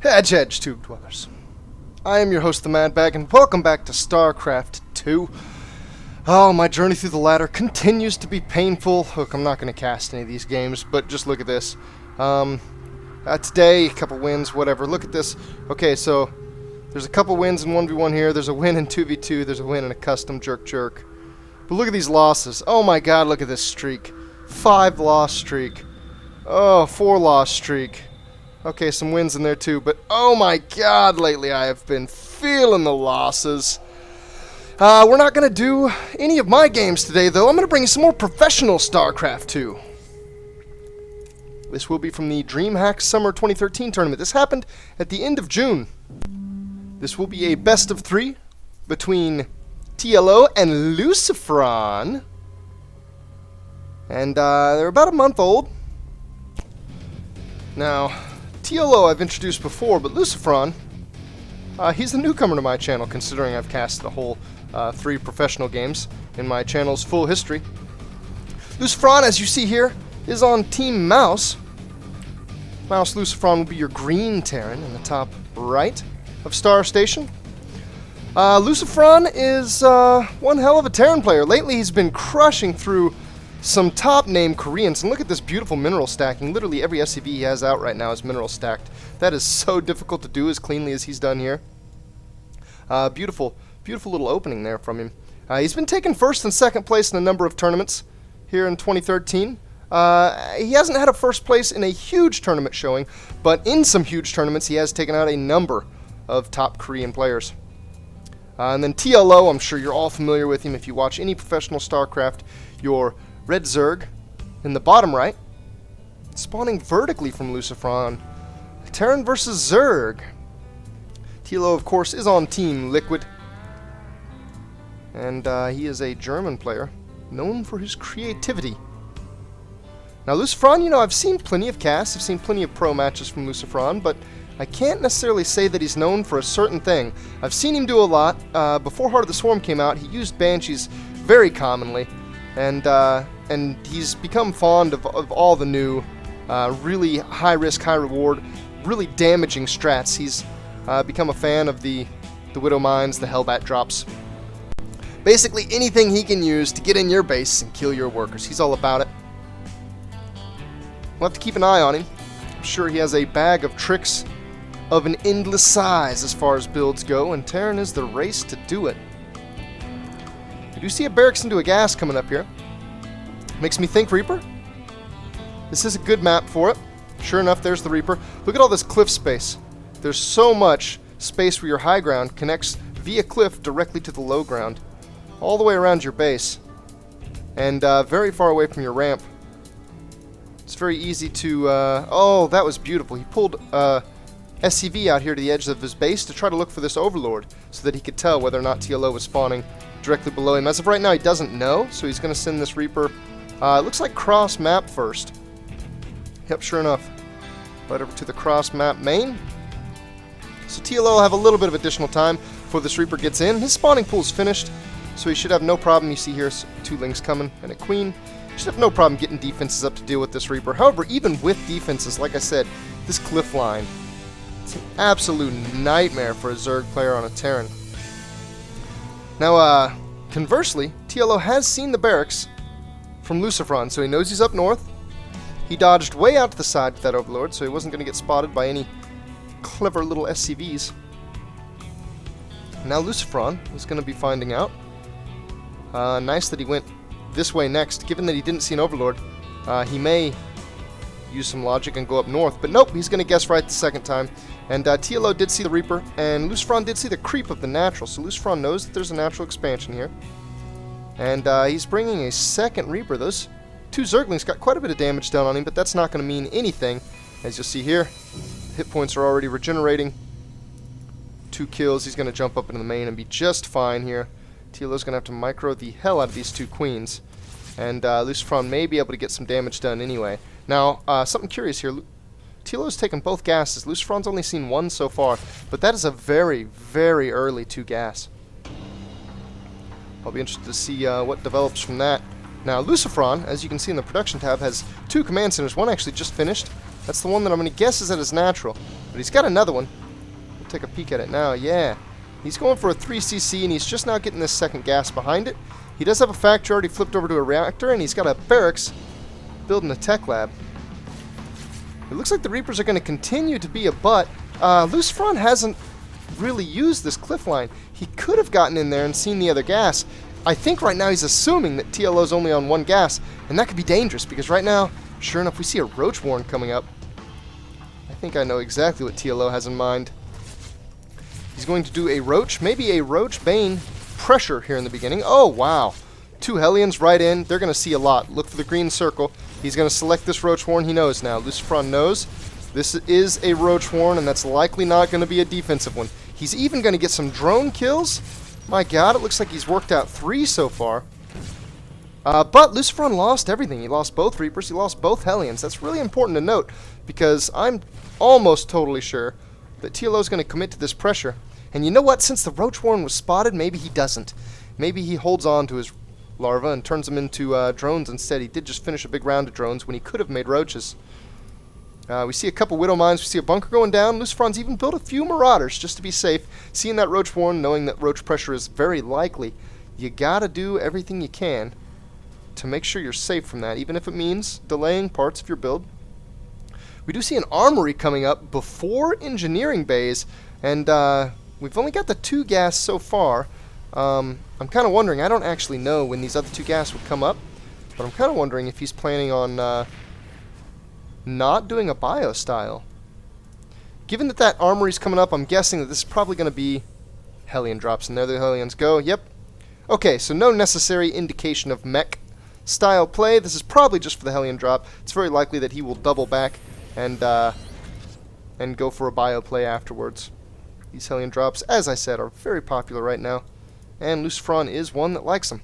Hedge, Tube Dwellers. I am your host, the Mad Bag, and welcome back to Starcraft 2. Oh, my journey through the ladder continues to be painful. Look, I'm not going to cast any of these games, but just look at this. Today, a couple wins, whatever. Look at this. Okay, so there's a couple wins in 1v1 here. There's a win in 2v2. There's a win in a custom jerk. But look at these losses. Oh my god, look at this streak. 5-loss streak. Oh, 4-loss streak. Okay, some wins in there too, but oh my god, lately I have been feeling the losses. We're not going to do any of my games today, though. I'm going to bring you some more professional StarCraft 2. This will be from the Dreamhack Summer 2013 tournament. This happened at the end of June. This will be a best of 3 between TLO and Lucifron. And they're about a month old. Now, TLO I've introduced before, but Lucifron, he's a newcomer to my channel, considering I've cast the whole 3 professional games in my channel's full history. Lucifron, as you see here, is on Team Mouse. mouzLucifron will be your green Terran in the top right of Star Station. Lucifron is one hell of a Terran player. Lately he's been crushing through some top-name Koreans, and look at this beautiful mineral stacking. Literally every SCV he has out right now is mineral stacked. That is so difficult to do as cleanly as he's done here. Beautiful little opening there from him. He's been taking first and second place in a number of tournaments here in 2013. He hasn't had a first place in a huge tournament showing, but in some huge tournaments he has taken out a number of top Korean players. And then TLO, I'm sure you're all familiar with him if you watch any professional StarCraft. Your red Zerg in the bottom right, spawning vertically from Lucifron. Terran versus Zerg. TLO, of course, is on Team Liquid. And he is a German player, known for his creativity. Now, Lucifron, you know, I've seen plenty of casts, I've seen plenty of pro matches from Lucifron, but I can't necessarily say that he's known for a certain thing. I've seen him do a lot. Before Heart of the Swarm came out, he used Banshees very commonly. And he's become fond of all the new, really high-risk, high-reward, really damaging strats. He's become a fan of the Widow Mines, the Hellbat drops. Basically anything he can use to get in your base and kill your workers. He's all about it. We'll have to keep an eye on him. I'm sure he has a bag of tricks of an endless size as far as builds go, and Terran is the race to do it. I do see a barracks into a gas coming up here. Makes me think Reaper. This is a good map for it. Sure enough, there's the Reaper. Look at all this cliff space. There's so much space where your high ground connects via cliff directly to the low ground. All the way around your base. And very far away from your ramp. It's very easy to... oh, that was beautiful. He pulled SCV out here to the edge of his base to try to look for this Overlord so that he could tell whether or not TLO was spawning directly below him. As of right now, he doesn't know, so he's going to send this Reaper. It looks like cross map first. Yep, sure enough. Right over to the cross map main. So TLO will have a little bit of additional time before this Reaper gets in. His spawning pool is finished, so he should have no problem. You see here 2 Lings coming and a Queen. He should have no problem getting defenses up to deal with this Reaper. However, even with defenses, like I said, this cliff line, it's an absolute nightmare for a Zerg player on a Terran. Now, conversely, TLO has seen the barracks from Lucifron, so he knows he's up north. He dodged way out to the side with that Overlord, so he wasn't going to get spotted by any clever little SCVs. Now Lucifron is going to be finding out. Nice that he went this way next. Given that he didn't see an Overlord, he may use some logic and go up north, but nope, he's going to guess right the second time. And TLO did see the Reaper, and Lucifron did see the creep of the natural, so Lucifron knows that there's a natural expansion here. And he's bringing a second Reaper. Those 2 Zerglings got quite a bit of damage done on him, but that's not going to mean anything. As you'll see here, hit points are already regenerating. 2 kills, he's going to jump up into the main and be just fine here. TLO's going to have to micro the hell out of these 2 Queens. And Lucifron may be able to get some damage done anyway. Now, something curious here. TLO's taken both gases. Lucifron's only seen 1 so far, but that is a very, very early 2 gas. I'll be interested to see what develops from that. Now, Lucifron, as you can see in the production tab, has 2 command centers. One actually just finished. That's the one that I'm going to guess is at his natural. But he's got another one. We'll take a peek at it now. Yeah. He's going for a 3cc, and he's just now getting this second gas behind it. He does have a factory already flipped over to a reactor, and he's got a barracks building a tech lab. It looks like the Reapers are going to continue to be a butt. Lucifron hasn't really used this cliff line. He could have gotten in there and seen the other gas. I think right now he's assuming that TLO is only on one gas, and that could be dangerous, because right now, sure enough, we see a Roach Warren coming up. I think I know exactly what TLO has in mind. He's going to do a Roach, maybe a Roach Bane pressure here in the beginning. Oh, wow. 2 Hellions right in. They're going to see a lot. Look for the green circle. He's going to select this Roach Warren. He knows now. Lucifron knows this is a Roach Warren, and that's likely not going to be a defensive one. He's even going to get some drone kills. My god, it looks like he's worked out 3 so far. But Lucifron lost everything. He lost both Reapers. He lost both Hellions. That's really important to note, because I'm almost totally sure that TLO is going to commit to this pressure. And you know what? Since the Roach Warren was spotted, maybe he doesn't. Maybe he holds on to his larva and turns them into drones instead. He did just finish a big round of drones when he could have made roaches. We see a couple Widow Mines. We see a bunker going down. Lucifron's even built a few Marauders just to be safe. Seeing that Roach Warren, knowing that Roach pressure is very likely, you gotta do everything you can to make sure you're safe from that, even if it means delaying parts of your build. We do see an armory coming up before engineering bays, and we've only got the 2 gas so far. I'm kind of wondering, I don't actually know when these other 2 gas would come up, but I'm kind of wondering if he's planning on not doing a bio style. Given that that armory's coming up, I'm guessing that this is probably going to be Hellion drops, and there the Hellions go. Yep. Okay, so no necessary indication of mech style play. This is probably just for the Hellion drop. It's very likely that he will double back and go for a bio play afterwards. These Hellion drops, as I said, are very popular right now, and Lucifron is one that likes them.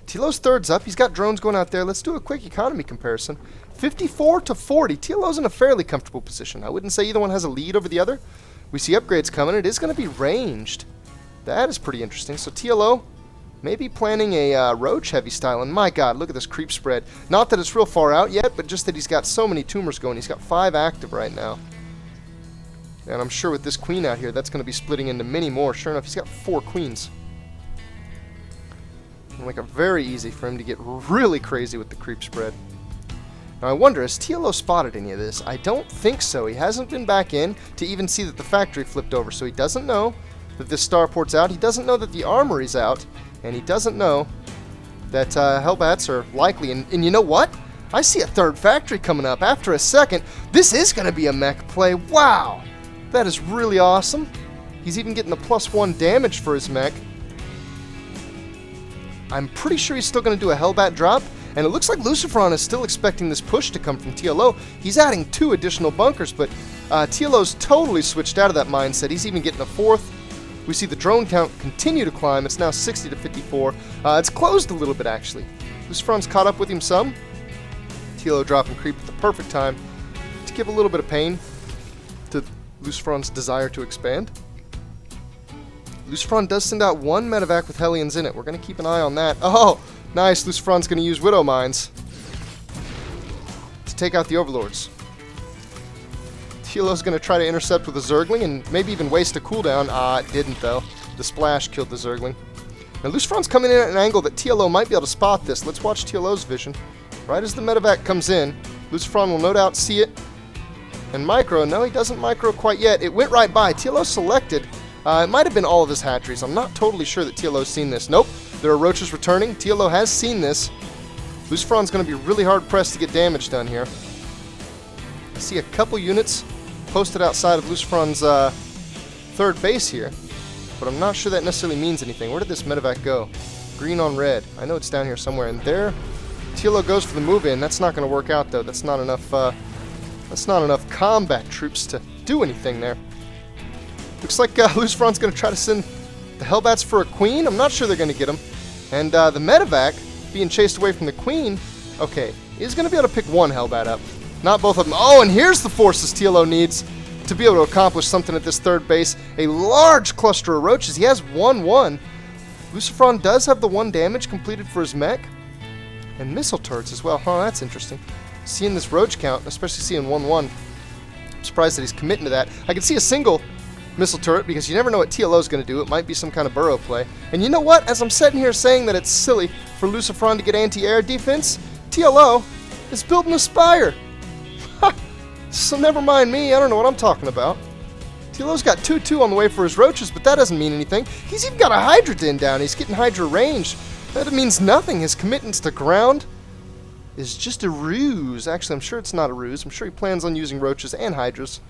TLO's third's up. He's got drones going out there. Let's do a quick economy comparison. 54 to 40. TLO's in a fairly comfortable position. I wouldn't say either one has a lead over the other. We see upgrades coming. It is going to be ranged. That is pretty interesting. So TLO maybe planning a Roach heavy style. And my god, look at this creep spread. Not that it's real far out yet, but just that he's got so many tumors going. He's got 5 active right now. And I'm sure with this queen out here, that's going to be splitting into many more. Sure enough, he's got 4 queens. It'll make it very easy for him to get really crazy with the creep spread. Now I wonder, has TLO spotted any of this? I don't think so. He hasn't been back in to even see that the factory flipped over, so he doesn't know that this starport's out. He doesn't know that the armory's out, and he doesn't know that Hellbats are likely. And you know what? I see a 3rd factory coming up after a second. This is going to be a mech play. Wow! That is really awesome. He's even getting the +1 damage for his mech. I'm pretty sure he's still going to do a Hellbat drop, and it looks like Lucifron is still expecting this push to come from TLO. He's adding 2 additional bunkers, but TLO's totally switched out of that mindset. He's even getting a 4th. We see the drone count continue to climb. It's now 60 to 54. It's closed a little bit, actually. Lucifron's caught up with him some. TLO dropping creep at the perfect time to give a little bit of pain to Lucifron's desire to expand. Lucifron does send out 1 medevac with Hellions in it. We're going to keep an eye on that. Oh, nice. Lucifron's going to use Widow Mines to take out the Overlords. TLO's going to try to intercept with a Zergling and maybe even waste a cooldown. It didn't, though. The splash killed the Zergling. Now, Lucifron's coming in at an angle that TLO might be able to spot this. Let's watch TLO's vision. Right as the medevac comes in, Lucifron will no doubt see it. And micro. No, he doesn't micro quite yet. It went right by. TLO selected. It might have been all of his hatcheries. I'm not totally sure that TLO's seen this. Nope, there are roaches returning. TLO has seen this. Lucifron's going to be really hard pressed to get damage done here. I see a couple units posted outside of Lucifron's 3rd base here, but I'm not sure that necessarily means anything. Where did this medevac go? Green on red. I know it's down here somewhere, and there TLO goes for the move-in. That's not going to work out, though. That's not enough combat troops to do anything there. Looks like Lucifron's going to try to send the Hellbats for a queen. I'm not sure they're going to get him. And the medevac, being chased away from the queen, okay, is going to be able to pick 1 Hellbat up. Not both of them. Oh, and here's the forces TLO needs to be able to accomplish something at this 3rd base. A large cluster of roaches. He has 1-1. Lucifron does have the 1 damage completed for his mech. And missile turrets as well. Huh, that's interesting. Seeing this roach count, especially seeing 1-1, surprised that he's committing to that. I can see a single missile turret because you never know what TLO is going to do. It might be some kind of burrow play. And you know what? As I'm sitting here saying that it's silly for Lucifron to get anti-air defense, TLO is building a Spire. So never mind me. I don't know what I'm talking about. TLO's got 2-2 on the way for his roaches, but that doesn't mean anything. He's even got a Hydra Den down. He's getting Hydra range. That means nothing. His commitments to ground is just a ruse. Actually, I'm sure it's not a ruse. I'm sure he plans on using roaches and Hydras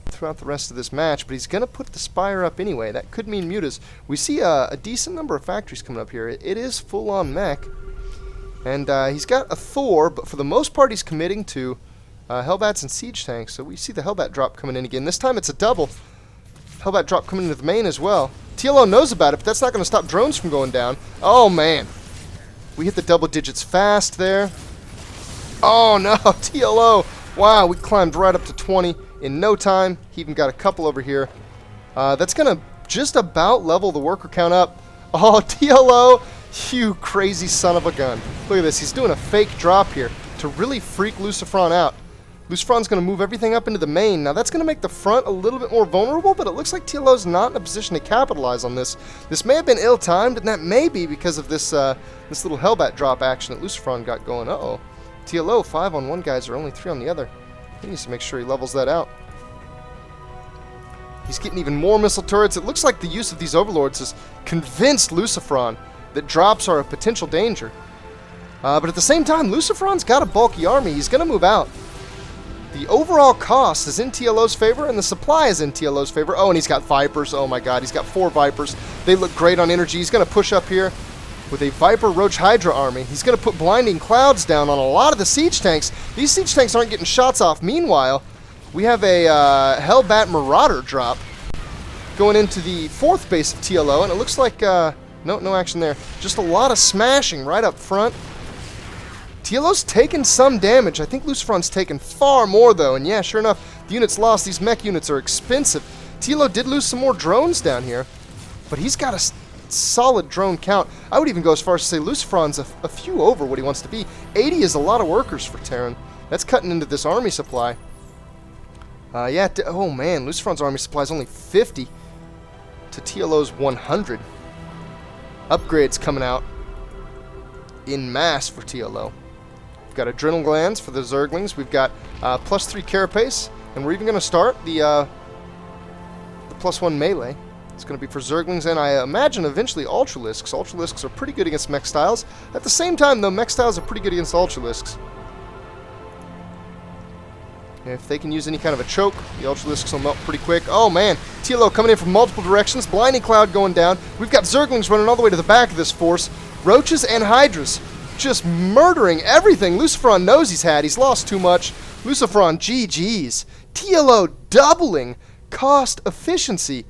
throughout the rest of this match, but he's going to put the Spire up anyway. That could mean mutas. We see a decent number of factories coming up here. It is full-on mech. And he's got a Thor, but for the most part he's committing to Hellbats and Siege Tanks. So we see the Hellbat drop coming in again. This time it's a double. Hellbat drop coming into the main as well. TLO knows about it, but that's not going to stop drones from going down. Oh, man. We hit the double digits fast there. Oh, no. TLO. Wow, we climbed right up to 20 in no time. He even got a couple over here. That's going to just about level the worker count up. Oh, TLO. You crazy son of a gun. Look at this. He's doing a fake drop here to really freak Lucifron out. Lucifron's going to move everything up into the main. Now, that's going to make the front a little bit more vulnerable, but it looks like TLO's not in a position to capitalize on this. This may have been ill-timed, and that may be because of this this little Hellbat drop action that Lucifron got going. Uh-oh. TLO, 5 on one guys or only 3 on the other. He needs to make sure he levels that out. He's getting even more missile turrets. It looks like the use of these overlords has convinced Lucifron that drops are a potential danger. But at the same time, Lucifron's got a bulky army. He's going to move out. The overall cost is in TLO's favor, and the supply is in TLO's favor. Oh, and he's got Vipers. Oh my god, he's got 4 Vipers. They look great on energy. He's going to push up here with a Viper Roach Hydra army. He's going to put blinding clouds down on a lot of the siege tanks. These siege tanks aren't getting shots off. Meanwhile, we have a Hellbat Marauder drop going into the 4th base of TLO, and it looks like no action there. Just a lot of smashing right up front. TLO's taken some damage. I think Lucifron's taken far more, though. And yeah, sure enough, the units lost. These mech units are expensive. TLO did lose some more drones down here, but he's got a solid drone count. I would even go as far as to say Lucifron's a few over what he wants to be. 80 is a lot of workers for Terran. That's cutting into this army supply. Yeah, oh man, Lucifron's army supply is only 50 to TLO's 100. Upgrades coming out in mass for TLO. We've got adrenal glands for the Zerglings. We've got +3 carapace, and we're even going to start the +1 melee. It's going to be for Zerglings, and I imagine eventually Ultralisks. Ultralisks are pretty good against mech styles. At the same time, though, mech styles are pretty good against Ultralisks. If they can use any kind of a choke, the Ultralisks will melt pretty quick. Oh, man. TLO coming in from multiple directions. Blinding Cloud going down. We've got Zerglings running all the way to the back of this force. Roaches and Hydras just murdering everything Lucifron knows he's had. He's lost too much. Lucifron GG's. TLO doubling cost efficiency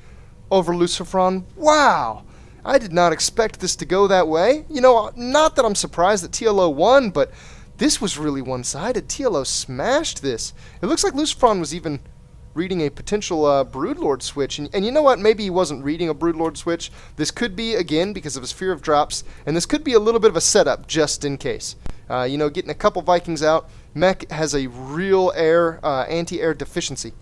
over Lucifron. Wow. I did not expect this to go that way. You know, not that I'm surprised that TLO won, but this was really one-sided. TLO smashed this. It looks like Lucifron was even reading a potential Broodlord switch. And you know what? Maybe he wasn't reading a Broodlord switch. This could be, again, because of his fear of drops. And this could be a little bit of a setup, just in case. You know, getting a couple Vikings out. Mech has a real anti-air deficiency.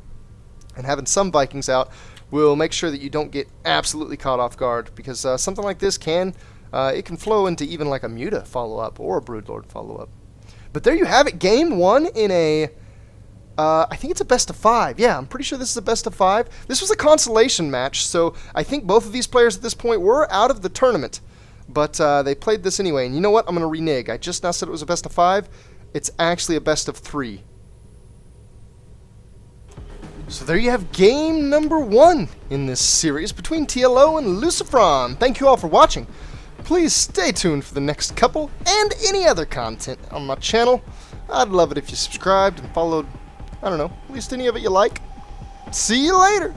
And having some Vikings out will make sure that you don't get absolutely caught off guard. Because something like this can flow into even like a Muta follow-up or a Broodlord follow-up. But there you have it. Game 1 in a... I think it's a best of 5. Yeah, I'm pretty sure this is a best of 5. This was a consolation match, so I think both of these players at this point were out of the tournament. But they played this anyway. And you know what? I'm going to renege. I just now said it was a best of 5. It's actually a best of 3. So there you have game number 1 in this series between TLO and Lucifron. Thank you all for watching. Please stay tuned for the next couple and any other content on my channel. I'd love it if you subscribed and followed, I don't know, at least any of it you like. See you later!